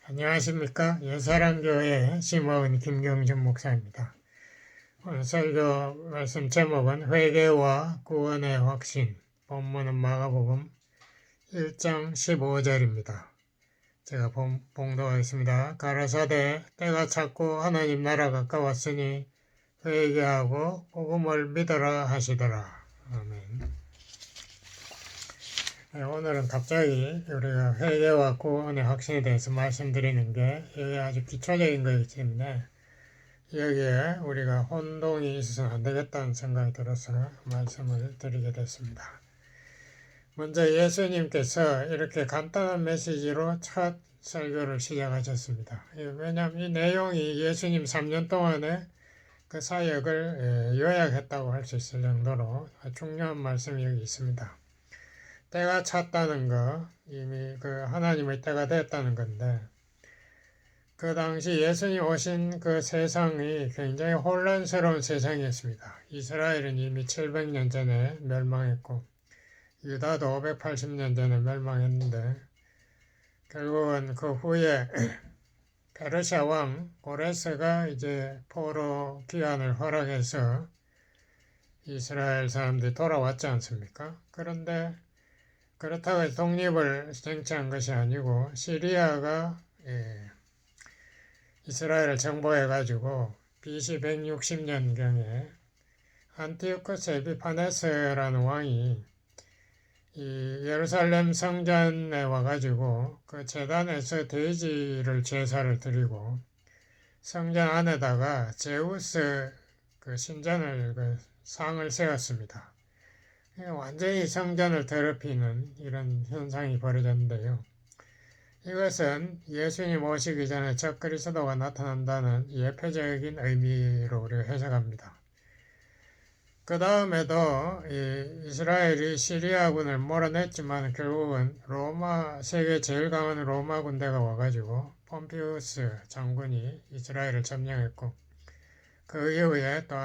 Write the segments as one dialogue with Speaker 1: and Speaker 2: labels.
Speaker 1: 안녕하십니까. 예사랑교회 심화은 김경준 목사입니다. 오늘 설교 말씀 제목은 회개와 구원의 확신, 본문은 마가복음 1장 15절입니다. 제가 봉독하겠습니다. 가라사대 때가 찼고 하나님 나라 가까웠으니 회개하고 복음을 믿어라 하시더라. 아멘. 오늘은 갑자기 우리가 회개와 구원의 확신에 대해서 말씀드리는 게 이게 아주 기초적인 거기 때문에 여기에 우리가 혼동이 있어서는 안 되겠다는 생각이 들어서 말씀을 드리게 됐습니다. 먼저 예수님께서 이렇게 간단한 메시지로 첫 설교를 시작하셨습니다. 왜냐하면 이 내용이 예수님 3년 동안의 그 사역을 요약했다고 할 수 있을 정도로 중요한 말씀이 여기 있습니다. 때가 찼다는 거, 이미 그 하나님의 때가 됐다는 건데, 그 당시 예수님 오신 그 세상이 굉장히 혼란스러운 세상이었습니다. 이스라엘은 이미 700년 전에 멸망했고, 유다도 580년 전에 멸망했는데, 결국은 그 후에 페르시아 왕 고레스가 이제 포로 기한을 허락해서 이스라엘 사람들이 돌아왔지 않습니까? 그런데 그렇다고 해서 독립을 쟁취한 것이 아니고 시리아가 이스라엘을 정복해가지고 BC 160년경에 안티오쿠스 에피파네스라는 왕이 이 예루살렘 성전에 와가지고 그 제단에서 돼지를 제사를 드리고 성전 안에다가 제우스 그 신전을 그 상을 세웠습니다. 완전히 성전을 더럽히는 이런 현상이 벌어졌는데요. 이것은 예수님 오시기 전에 적 그리스도가 나타난다는 예표적인 의미로 우리가 해석합니다. 그 다음에도 이스라엘이 시리아군을 몰아냈지만 결국은 세계 제일 강한 로마 군대가 와가지고 폼피우스 장군이 이스라엘을 점령했고 그 이후에 또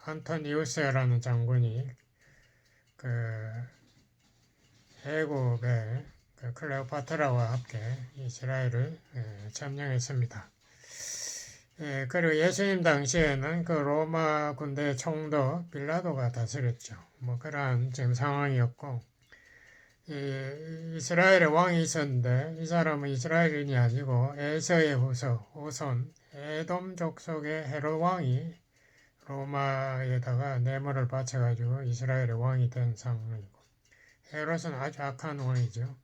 Speaker 1: 안토니우스라는 장군이 그 애국의 그 클레오파트라와 함께 이스라엘을 점령했습니다. 그리고 예수님 당시에는 그 로마 군대 총독 빌라도가 다스렸죠. 그러한 지금 상황이었고, 이스라엘의 왕이 있었는데 이 사람은 이스라엘인이 아니고 에서의 후손 에돔 족속의 헤롯 왕이 로마에다가 뇌물을 바쳐가지고 이스라엘의 왕이 된 상황이고, 헤롯은 아주 악한 왕이죠.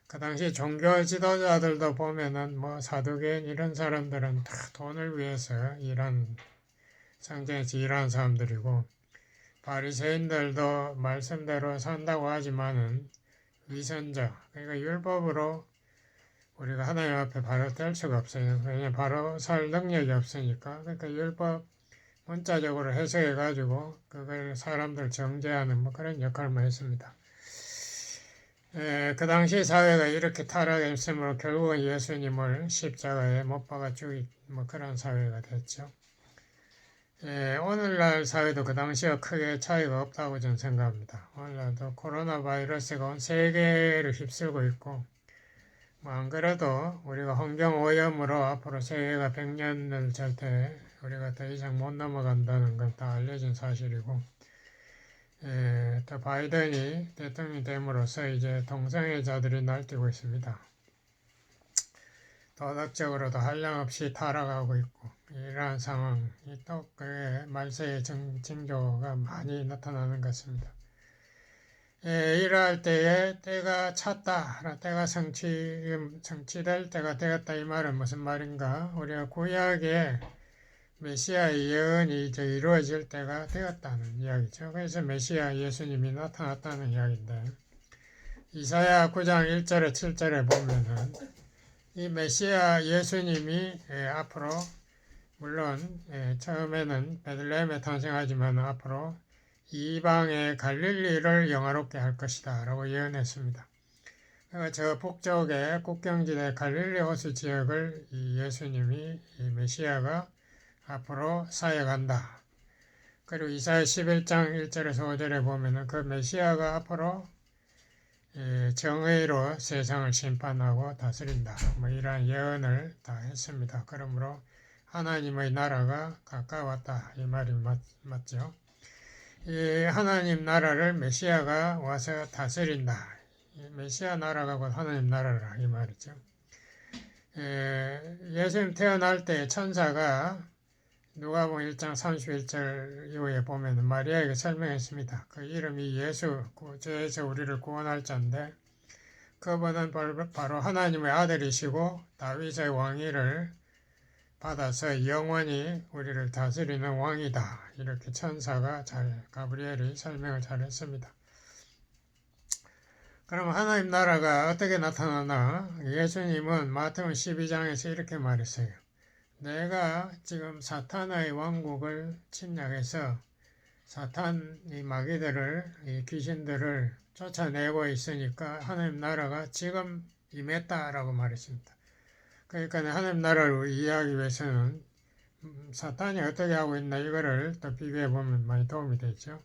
Speaker 1: 그 당시 종교 지도자들도 보면은 사두개인 이런 사람들은 다 돈을 위해서 성전에서 일하는 사람들이고, 바리새인들도 말씀대로 산다고 하지만은 위선자, 그러니까 율법으로 우리가 하나님 앞에 바로 될 수가 없어요. 왜냐하면 바로 살 능력이 없으니까. 그러니까 율법 문자적으로 해석해가지고 그걸 사람들 정죄하는 그런 역할만 했습니다. 그 당시 사회가 이렇게 타락했으므로 결국은 예수님을 십자가에 못 박아 죽인 그런 사회가 됐죠. 오늘날 사회도 그 당시와 크게 차이가 없다고 저는 생각합니다. 오늘날도 코로나 바이러스가 온 세계를 휩쓸고 있고, 안 그래도 우리가 환경 오염으로 앞으로 세계가 100년을 절대 우리가 더 이상 못 넘어간다는 건 다 알려진 사실이고, 또 바이든이 대통령이 됨으로써 이제 동성애자들이 날뛰고 있습니다. 도덕적으로도 한량없이 타락하고 있고, 이러한 상황이 또 그 말세의 징조가 많이 나타나는 것 같습니다. 이러할 때에 때가 찼다, 때가 성취될 때가 되었다, 이 말은 무슨 말인가? 우리가 구약에 메시아의 예언이 이제 이루어질 때가 되었다는 이야기죠. 그래서 메시아 예수님이 나타났다는 이야기인데, 이사야 9장 1절에 7절에 보면은 이 메시아 예수님이 앞으로 물론 처음에는 베들레헴에 탄생하지만 앞으로 이방의 갈릴리를 영화롭게 할 것이다 라고 예언했습니다. 그러니까 저 북쪽의 국경지대 갈릴리 호수 지역을 이 예수님이 이 메시아가 앞으로 사역한다. 그리고 이사야 11장 1절에서 5절에 보면은 그 메시아가 앞으로 정의로 세상을 심판하고 다스린다. 뭐 이러한 예언을 다 했습니다. 그러므로 하나님의 나라가 가까웠다. 이 말이 맞죠. 이 하나님 나라를 메시아가 와서 다스린다. 메시아 나라가 곧 하나님 나라라 이 말이죠. 예수님 태어날 때 천사가 누가복음 1장 31절 이후에 보면 마리아에게 설명했습니다. 그 이름이 예수, 죄에서 우리를 구원할 자인데 그분은 바로 하나님의 아들이시고 다윗의 왕위를 받아서 영원히 우리를 다스리는 왕이다. 이렇게 천사가 가브리엘이 설명을 잘 했습니다. 그럼 하나님 나라가 어떻게 나타나나? 예수님은 마태복음 12장에서 이렇게 말했어요. 내가 지금 사탄의 왕국을 침략해서 사탄이 마귀들을, 이 귀신들을 쫓아내고 있으니까 하나님 나라가 지금 임했다라고 말했습니다. 그러니까 하나님 나라를 이해하기 위해서는 사탄이 어떻게 하고 있나 이거를 또 비교해 보면 많이 도움이 되죠.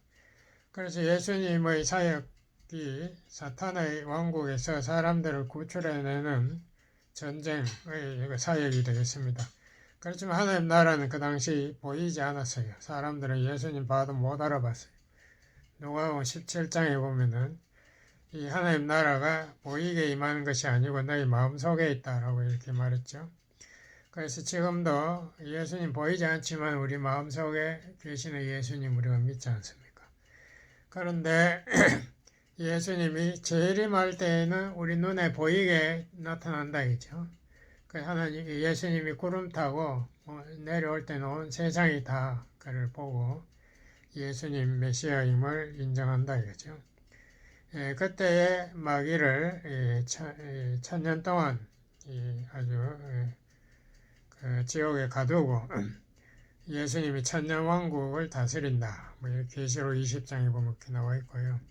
Speaker 1: 그래서 예수님의 사역이 사탄의 왕국에서 사람들을 구출해내는 전쟁의 사역이 되겠습니다. 그렇지만 하나님 나라는 그 당시 보이지 않았어요. 사람들은 예수님 봐도 못 알아봤어요. 누가복음 17장에 보면은 이 하나님 나라가 보이게 임하는 것이 아니고 너희 마음속에 있다라고 이렇게 말했죠. 그래서 지금도 예수님 보이지 않지만 우리 마음속에 계시는 예수님 우리가 믿지 않습니까? 그런데 예수님이 재림할 때에는 우리 눈에 보이게 나타난다 이죠. 하나님, 예수님이 구름 타고 내려올 때는 온 세상이 다 그를 보고 예수님 메시아임을 인정한다 이거죠. 그때의 마귀를 천년 동안 아주 그 지옥에 가두고 예수님이 천년 왕국을 다스린다. 뭐 계시록 20장에 보면 그렇게 나와 있고요.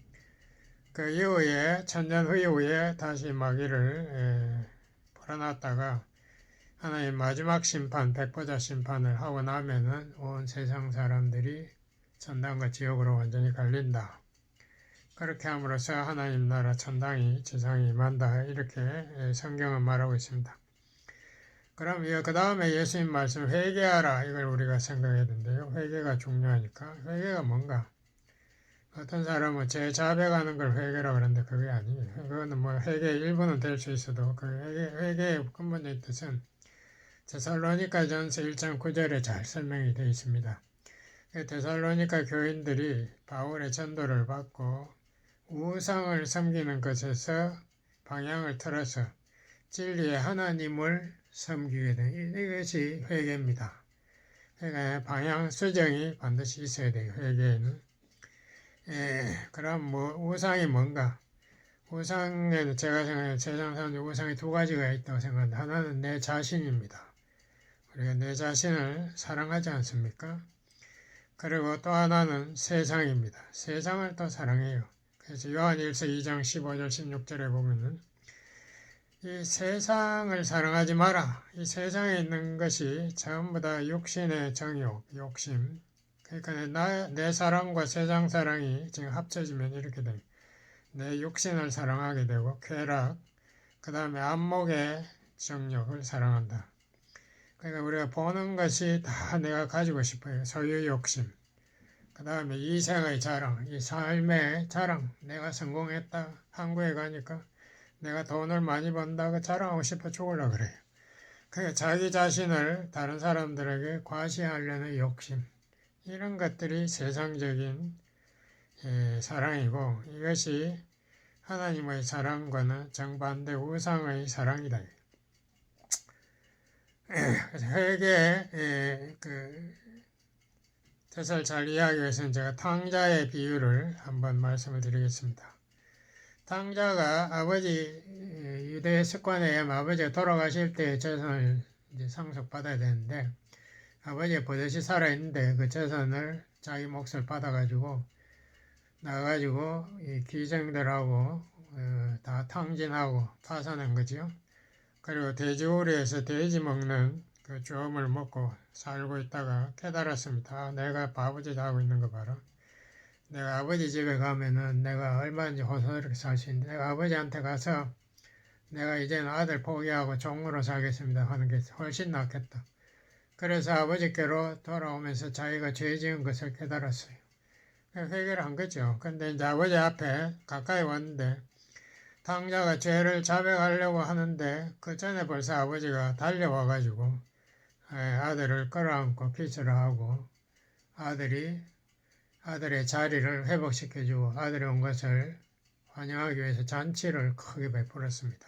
Speaker 1: 그 이후에 천년 후에 다시 마귀를 풀어놨다가 하나님 마지막 심판, 백보자 심판을 하고 나면은 온 세상 사람들이 천당과 지옥으로 완전히 갈린다. 그렇게 함으로써 하나님 나라 천당이 지상에 임한다. 이렇게 성경은 말하고 있습니다. 그럼 그 다음에 예수님 말씀 회개하라. 이걸 우리가 생각해야 되는데요. 회개가 중요하니까. 회개가 뭔가? 어떤 사람은 제 자백하는 걸 회개라고 그러는데 그게 아니에요. 그거는 뭐 회개의 일부는 될 수 있어도 그 회개의 근본적인 뜻은 데살로니가 전서 1장 9절에 잘 설명이 되어 있습니다. 데살로니가 교인들이 바울의 전도를 받고 우상을 섬기는 것에서 방향을 틀어서 진리의 하나님을 섬기게 된 이것이 회개입니다. 그러니까 방향 수정이 반드시 있어야 돼요. 회개에는. 그럼 우상이 뭔가? 우상에는 제가 생각하는 세상 사람들 우상이 두 가지가 있다고 생각합니다. 하나는 내 자신입니다. 우리가 내 자신을 사랑하지 않습니까? 그리고 또 하나는 세상입니다. 세상을 또 사랑해요. 그래서 요한일서 2장 15절 16절에 보면은 이 세상을 사랑하지 마라. 이 세상에 있는 것이 전부 다 육신의 정욕, 욕심. 그러니까 내 사랑과 세상 사랑이 지금 합쳐지면 이렇게 됩니다. 내 육신을 사랑하게 되고 쾌락, 그 다음에 안목의 정욕을 사랑한다. 그러니까 우리가 보는 것이 다 내가 가지고 싶어요. 소유 욕심. 그 다음에 이생의 자랑, 이 삶의 자랑. 내가 성공했다. 한국에 가니까 내가 돈을 많이 번다고 자랑하고 싶어 죽으려고 그래요. 그러니까 자기 자신을 다른 사람들에게 과시하려는 욕심. 이런 것들이 세상적인 사랑이고 이것이 하나님의 사랑과는 정반대 우상의 사랑이다. 그래서 회개의 뜻을 잘 이해하기 위해서는 제가 탕자의 비유를 한번 말씀을 드리겠습니다. 탕자가 아버지 유대 습관에 의하면 아버지가 돌아가실 때 재산을 이제 상속받아야 되는데 아버지가 버젓이 살아있는데 그 재산을 자기 몫을 받아가지고 나가가지고 이 기생들하고 다 탕진하고 파산한 거죠. 그리고 돼지우리에서 돼지 먹는 그 주엄을 먹고 살고 있다가 깨달았습니다. 내가 바보짓 하고 있는 거 봐라. 내가 아버지 집에 가면은 내가 얼마든지 호소스럽게 살 수 있는데 내가 아버지한테 가서 내가 이제는 아들 포기하고 종으로 살겠습니다 하는 게 훨씬 낫겠다. 그래서 아버지께로 돌아오면서 자기가 죄 지은 것을 깨달았어요. 회개를 한 거죠. 근데 이제 아버지 앞에 가까이 왔는데 탕자가 죄를 자백하려고 하는데 그 전에 벌써 아버지가 달려와가지고 아들을 끌어안고 키스를 하고 아들의 자리를 회복시켜주고 아들이 온 것을 환영하기 위해서 잔치를 크게 베풀었습니다.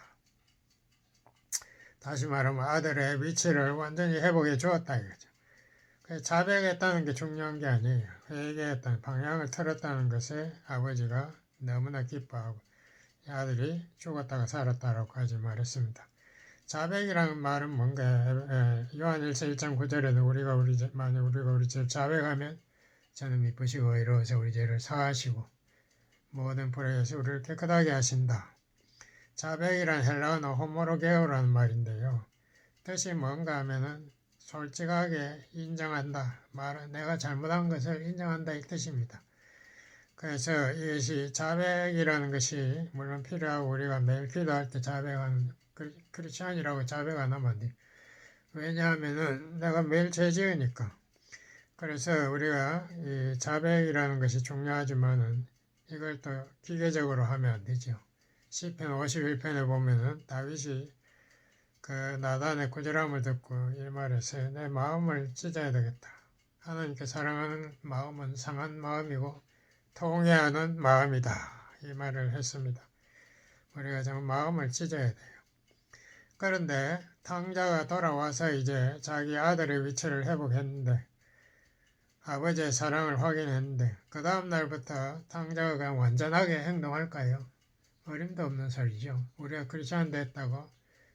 Speaker 1: 다시 말하면 아들의 위치를 완전히 회복해 주었다 이거죠. 자백했다는 게 중요한 게 아니에요. 회개했다는 방향을 틀었다는 것에 아버지가 너무나 기뻐하고 아들이 죽었다가 살았다라고 하지 말했습니다. 자백이라는 말은 뭔가 요한일서 1장 9절에도 만약 우리가 우리 죄 자백하면 저는 미쁘시고 의로워서 우리 죄를 사하시고 모든 불의에서 우리를 깨끗하게 하신다. 자백이란 헬라어는 호모로게오라는 말인데요. 뜻이 뭔가 하면은 솔직하게 인정한다. 내가 잘못한 것을 인정한다 이 뜻입니다. 그래서 이것이 자백이라는 것이 물론 필요하고 우리가 매일 기도할 때 자백하는 크리스찬이라고 자백 안 하면 안 돼. 왜냐하면은 내가 매일 죄 지으니까. 그래서 우리가 이 자백이라는 것이 중요하지만은 이걸 또 기계적으로 하면 안 되죠. 시편 51편에 보면은 다윗이 그 나단의 꾸지람을 듣고 이 말했어요. 내 마음을 찢어야 되겠다. 하나님께 사랑하는 마음은 상한 마음이고 통회하는 마음이다. 이 말을 했습니다. 우리가 정말 마음을 찢어야 돼요. 그런데 탕자가 돌아와서 이제 자기 아들의 위치를 회복했는데 아버지의 사랑을 확인했는데 그 다음 날부터 탕자가 그냥 완전하게 행동할까요? 어림도 없는 소리죠. 우리가 크리스찬 됐다고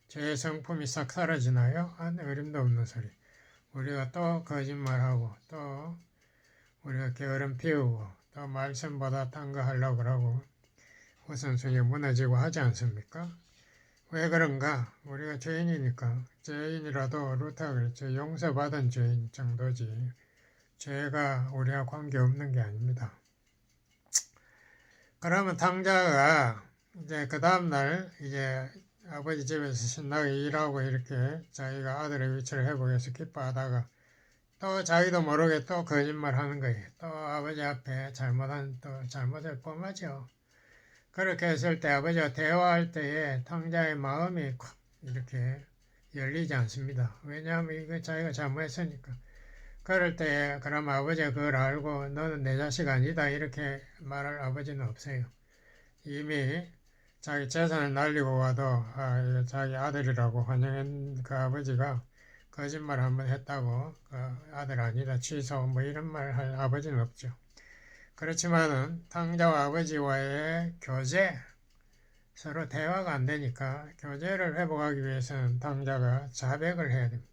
Speaker 1: 죄의 성품이 싹 사라지나요? 어림도 없는 소리. 우리가 또 거짓말하고 또 우리가 게으름 피우고 또 말씀보다 딴 거 하려고 그러고 우선순위가 무너지고 하지 않습니까? 왜 그런가? 우리가 죄인이니까. 죄인이라도 루터가 그랬죠. 용서받은 죄인 정도지 죄가 우리와 관계없는 게 아닙니다. 그러면 탕자가 이제 그 다음날 이제 아버지 집에서 신나게 일하고 이렇게 자기가 아들의 위치를 회복해서 기뻐하다가 또 자기도 모르게 또 거짓말 하는 거예요. 또 아버지 앞에 잘못을 범하죠. 그렇게 했을 때 아버지가 대화할 때에 탕자의 마음이 콱 이렇게 열리지 않습니다. 왜냐하면 이거 자기가 잘못했으니까. 그럴 때 그럼 아버지가 그걸 알고 너는 내 자식 아니다 이렇게 말할 아버지는 없어요. 이미 자기 재산을 날리고 와도 이거 자기 아들이라고 환영한 그 아버지가 거짓말 한번 했다고 그 아들 아니다 취소 뭐 이런 말 할 아버지는 없죠. 그렇지만은 탕자와 아버지와의 교제 서로 대화가 안 되니까 교제를 회복하기 위해서는 탕자가 자백을 해야 됩니다.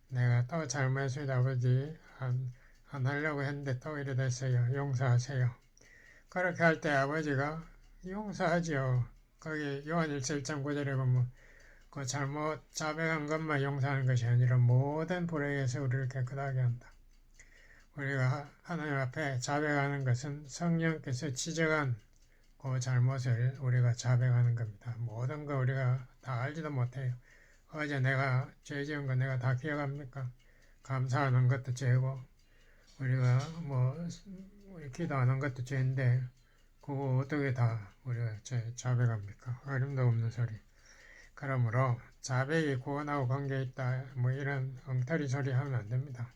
Speaker 1: 내가 또 잘못했습니다 아버지 안 하려고 했는데 또 이래 됐어요. 용서하세요. 그렇게 할 때 아버지가 용서하지요. 거기 요한일서 1장 9절에 보면 그 잘못 자백한 것만 용서하는 것이 아니라 모든 불의에서 우리를 깨끗하게 한다. 우리가 하나님 앞에 자백하는 것은 성령께서 지적한 그 잘못을 우리가 자백하는 겁니다. 모든 거 우리가 다 알지도 못해요. 어제 내가 죄 지은 거 내가 다 기억합니까? 감사하는 것도 죄고 우리가 우리 기도하는 것도 죄인데 그거 어떻게 다 우리가 자백합니까? 어림도 없는 소리. 그러므로 자백이 구원하고 관계있다 뭐 이런 엉터리 소리 하면 안 됩니다.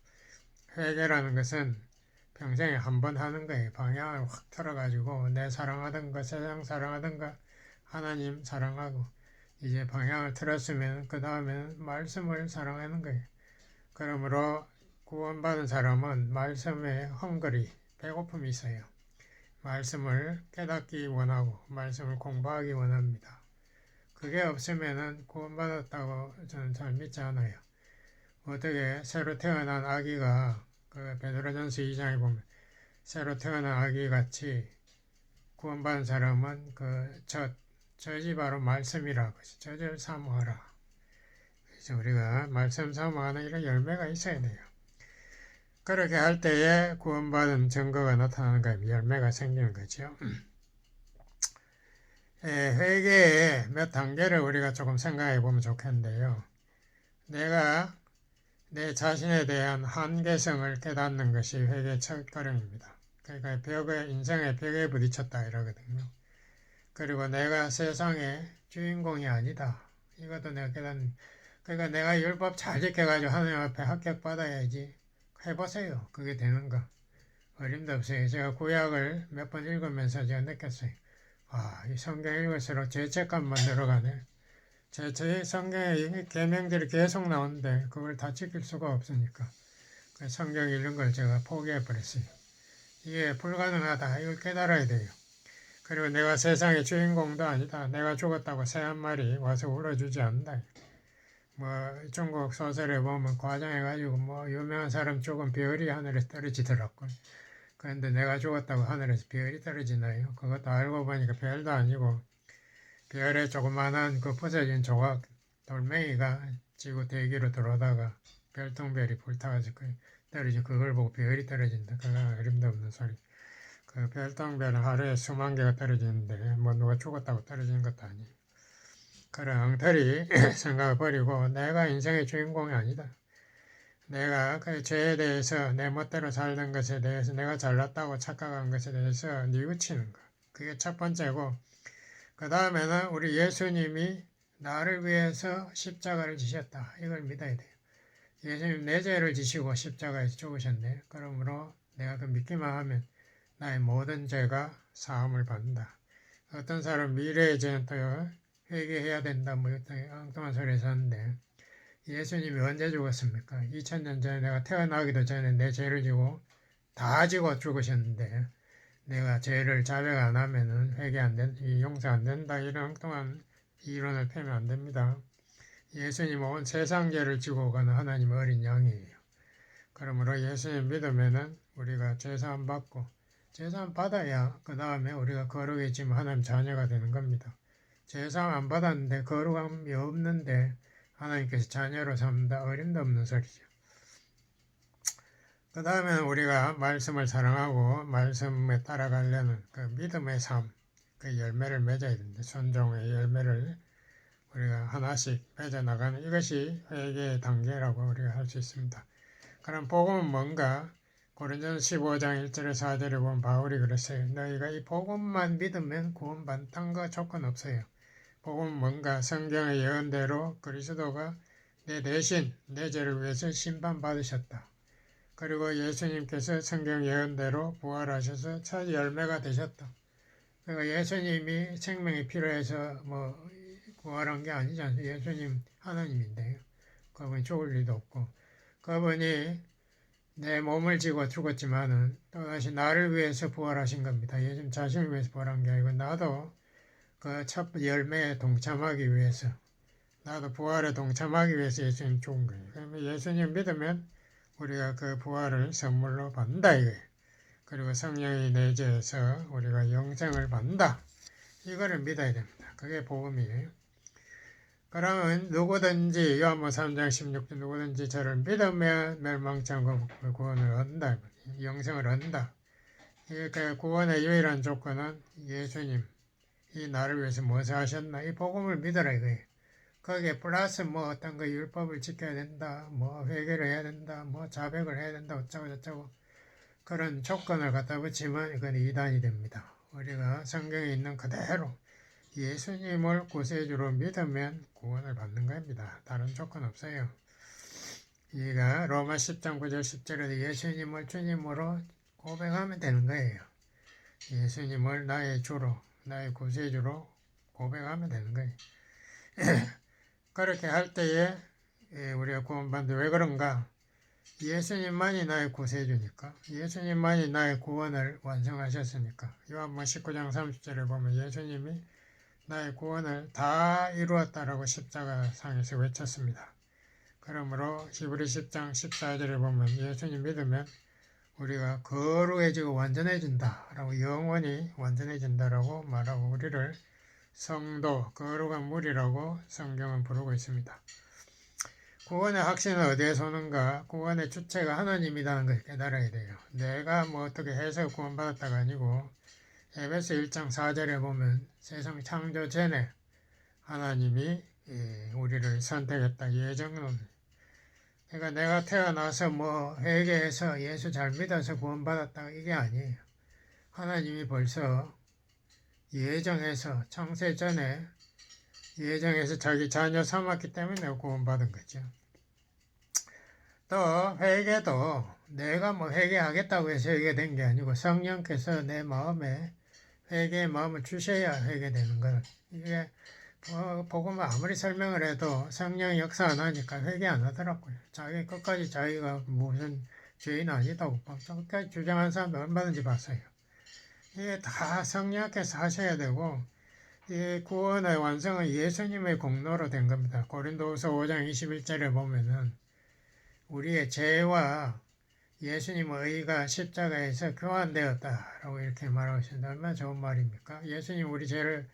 Speaker 1: 회개라는 것은 평생에 한 번 하는 거예요. 방향을 확 틀어가지고 내 사랑하던 거 세상 하던 거 하나님 사랑하고 이제 방향을 틀었으면 그 다음에는 말씀을 사랑하는 거예요. 그러므로 구원받은 사람은 말씀에 헝그리 배고픔이 있어요. 말씀을 깨닫기 원하고 말씀을 공부하기 원합니다. 그게 없으면은 구원받았다고 저는 잘 믿지 않아요. 어떻게 새로 태어난 아기가 그 베드로전서 2장에 보면 새로 태어난 아기 같이 구원받은 사람은 젖이 바로 말씀이라고 젖을 사모하라. 그래서 우리가 말씀 사모하는 이런 열매가 있어야 돼요. 그렇게 할 때에 구원받은 증거가 나타나는 거예요. 열매가 생기는 거죠. 회개의 몇 단계를 우리가 조금 생각해 보면 좋겠는데요. 내가 내 자신에 대한 한계성을 깨닫는 것이 회개의 첫걸음입니다. 그러니까 인생의 벽에 부딪혔다 이러거든요. 그리고 내가 세상의 주인공이 아니다. 이것도 내가 깨닫는. 그러니까 내가 율법 잘 지켜가지고 하나님 앞에 합격받아야지. 해보세요. 그게 되는가. 어림도 없어요. 제가 구약을 몇 번 읽으면서 제가 느꼈어요. 이 성경 읽을수록 죄책감만 늘어가네. 제 성경에 계명들이 계속 나오는데 그걸 다 지킬 수가 없으니까 그 성경 읽는 걸 제가 포기해버렸어요. 이게 불가능하다. 이걸 깨달아야 돼요. 그리고 내가 세상의 주인공도 아니다. 내가 죽었다고 새 한 마리 와서 울어주지 않는다. 중국 소설에 보면 과장해가지고 유명한 사람 죽은 별이 하늘에 떨어지더라고요. 그런데 내가 죽었다고 하늘에서 별이 떨어지나요? 그것도 알고 보니까 별도 아니고 별의 조그만한 그 부서진 조각 돌멩이가 지구 대기로 들어오다가 별똥별이 불타가지고 떨어지고 그걸 보고 별이 떨어진다. 그건 어림도 없는 소리. 그 별똥별은 하루에 수만 개가 떨어지는데 누가 죽었다고 떨어지는 것도 아니에요. 그런 엉터리 생각을 버리고 내가 인생의 주인공이 아니다. 내가 그 죄에 대해서 내 멋대로 살던 것에 대해서 내가 잘났다고 착각한 것에 대해서 뉘우치는 것. 그게 첫 번째고 그 다음에는 우리 예수님이 나를 위해서 십자가를 지셨다. 이걸 믿어야 돼요. 예수님 내 죄를 지시고 십자가에서 죽으셨네. 그러므로 내가 그 믿기만 하면 나의 모든 죄가 사함을 받는다. 어떤 사람 미래의 죄는 또 회개해야 된다. 엉뚱한 소리에서 하는데 예수님이 언제 죽었습니까? 2000년 전에 내가 태어나기도 전에 내 죄를 지고 다 지고 죽으셨는데 내가 죄를 자백 안 하면은 회개 안 된, 용서 안 된다. 이런 엉뚱한 이론을 펴면 안 됩니다. 예수님은 온 세상 죄를 지고 가는 하나님의 어린 양이에요. 그러므로 예수님 믿으면은 우리가 죄사함 받고 죄사함 받아야 그 다음에 우리가 거룩해지면 하나님 자녀가 되는 겁니다. 죄사함 안 받았는데 거룩함이 없는데 하나님께서 자녀로 삼는다. 어림도 없는 소리죠. 그 다음에는 우리가 말씀을 사랑하고 말씀에 따라가려는 그 믿음의 삶, 그 열매를 맺어야 됩니다. 순종의 열매를 우리가 하나씩 맺어나가는 이것이 회개의 단계라고 우리가 할 수 있습니다. 그럼 복음은 뭔가? 고린도전서 15장 1절에서 4절에 보면 바울이 그랬어요. 너희가 이 복음만 믿으면 구원받는 거 조건 없어요. 복음은 뭔가? 성경의 예언대로 그리스도가 내 대신 내 죄를 위해서 심판받으셨다. 그리고 예수님께서 성경 예언대로 부활하셔서 첫 열매가 되셨다. 그러니까 예수님이 생명이 필요해서 부활한 게 아니지 않습니까? 예수님 하나님인데요. 그분이 죽을 리도 없고 그분이 내 몸을 지고 죽었지만은 또다시 나를 위해서 부활하신 겁니다. 예수님 자신을 위해서 부활한 게 아니고 나도 그 첫 열매에 동참하기 위해서 나도 부활에 동참하기 위해서 예수님 죽은 거예요. 그러면 예수님 믿으면 우리가 그 부활을 선물로 받는다 이거예요. 그리고 성령이 내재해서 우리가 영생을 받는다. 이거를 믿어야 됩니다. 그게 복음이에요. 그러면 누구든지 요한복음 3장 16절 누구든지 저를 믿으면 멸망치 않고 구원을 얻는다. 영생을 얻는다. 그 구원의 유일한 조건은 예수님 이 나를 위해서 무엇을 하셨나 이 복음을 믿어라 이거예요. 거기에 플러스 어떤 거 율법을 지켜야 된다, 회개를 해야 된다, 자백을 해야 된다, 어쩌고 저쩌고 그런 조건을 갖다 붙이면 이건 이단이 됩니다. 우리가 성경에 있는 그대로 예수님을 구세주로 믿으면 구원을 받는 겁니다. 다른 조건 없어요. 이가 로마 10장 9절 10절에도 예수님을 주님으로 고백하면 되는 거예요. 예수님을 나의 주로, 나의 구세주로 고백하면 되는 거예요. 그렇게 할 때에 우리가 구원받는데 왜 그런가? 예수님만이 나의 구세주니까. 예수님만이 나의 구원을 완성하셨으니까. 요한복음 19장 30절에 보면 예수님이 나의 구원을 다 이루었다라고 십자가상에서 외쳤습니다. 그러므로 히브리 10장 14절에 보면 예수님 믿으면 우리가 거룩해지고 완전해진다라고 영원히 완전해진다라고 말하고 우리를 성도, 거룩한 무리라고 성경은 부르고 있습니다. 구원의 확신은 어디에서 오는가? 구원의 주체가 하나님이라는 걸 깨달아야 돼요. 내가 뭐 어떻게 해서 구원받았다가 아니고 에베소 1장 4절에 보면 세상 창조 전에 하나님이 우리를 선택했다. 예정론. 그러니까 내가 태어나서 뭐 회개해서 예수 잘 믿어서 구원받았다. 이게 아니에요. 하나님이 벌써 예정해서 창세 전에 예정해서 자기 자녀 삼았기 때문에 구원받은 거죠. 또 회개도 내가 뭐 회개하겠다고 해서 회개된 게 아니고 성령께서 내 마음에 회개의 마음을 주셔야 회개되는 것. 이게 복음을 아무리 설명을 해도 성령이 역사 안 하니까 회개 안 하더라고요. 자기 끝까지 자기가 무슨 죄인 아니다고 끝까지 주장하는 사람도 얼마든지 봤어요. 이게 다 성령께서 하셔야 되고 이 구원의 완성은 예수님의 공로로 된 겁니다. 고린도후서 5장 21절에 보면은 우리의 죄와 예수님의 의가 십자가에서 교환되었다라고 이렇게 말하고 있습니다. 얼마나 좋은 말입니까? 예수님 우리 죄를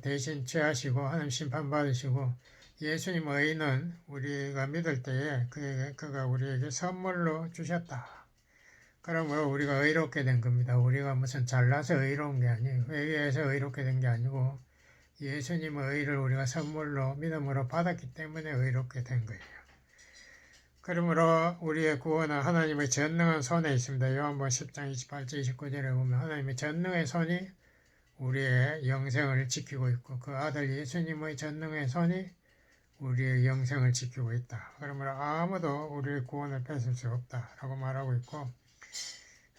Speaker 1: 대신 취하시고 하나님 심판받으시고 예수님의 의는 우리가 믿을 때에 그가 우리에게 선물로 주셨다. 그러므로 우리가 의롭게 된 겁니다. 우리가 무슨 잘나서 의로운 게 아니에요. 회개해서 의롭게 된 게 아니고 예수님의 의를 우리가 선물로 믿음으로 받았기 때문에 의롭게 된 거예요. 그러므로 우리의 구원은 하나님의 전능한 손에 있습니다. 요한복음 10장 28절 29절에 보면 하나님의 전능의 손이 우리의 영생을 지키고 있고 그 아들 예수님의 전능의 손이 우리의 영생을 지키고 있다. 그러므로 아무도 우리의 구원을 뺏을 수 없다라고 말하고 있고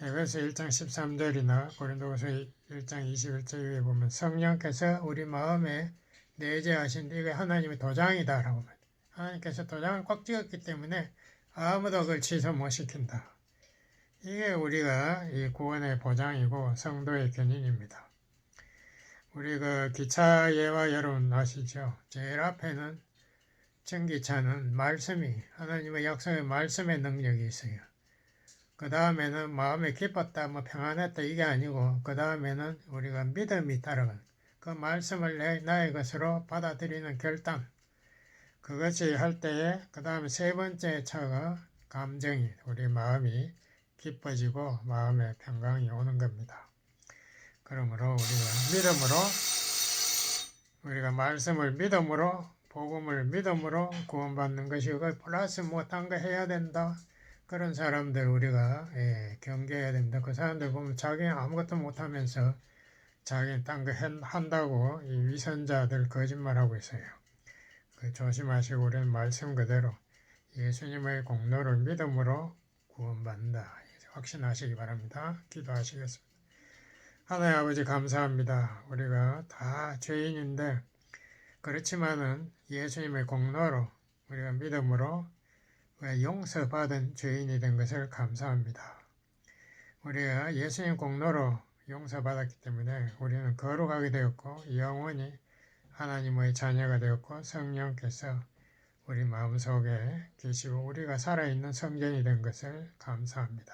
Speaker 1: 에베소 1장 13절이나 고린도후서 1장 21절에 보면 성령께서 우리 마음에 내재하신 이게 하나님의 도장이다라고 말합니다. 하나님께서 도장을 꽉 찍었기 때문에 아무도 그걸 취소 못 시킨다. 이게 우리가 이 구원의 보장이고 성도의 견인입니다. 우리 그 기차 예화 여러분 아시죠? 제일 앞에는 전기차는 말씀이 하나님의 약속의 말씀의 능력이 있어요. 그 다음에는 마음에 기뻤다, 뭐 평안했다 이게 아니고 그 다음에는 우리가 믿음이 따라가는 그 말씀을 나의 것으로 받아들이는 결단. 그것이 할 때에 그 다음에 세 번째 차가 감정이 우리 마음이 기뻐지고 마음의 평강이 오는 겁니다. 그러므로 우리가 말씀을 믿음으로 복음을 믿음으로 구원받는 것이고 플러스 뭐 딴 거 해야 된다. 그런 사람들 우리가 경계해야 됩니다. 그 사람들 보면 자기는 아무것도 못하면서 자기는 딴 거 한다고 이 위선자들 거짓말하고 있어요. 조심하시고 우리는 말씀 그대로 예수님의 공로를 믿음으로 구원받는다. 확신하시기 바랍니다. 기도하시겠습니다. 하나님 아버지 감사합니다. 우리가 다 죄인인데 그렇지만은 예수님의 공로로 우리가 믿음으로 용서받은 죄인이 된 것을 감사합니다. 우리가 예수님 공로로 용서받았기 때문에 우리는 거룩하게 되었고 영원히 하나님의 자녀가 되었고 성령께서 우리 마음속에 계시고 우리가 살아있는 성전이 된 것을 감사합니다.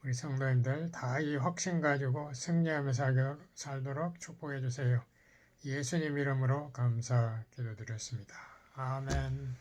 Speaker 1: 우리 성도님들 다 이 확신 가지고 승리하며 살도록 축복해 주세요. 예수님 이름으로 감사 기도드렸습니다. 아멘.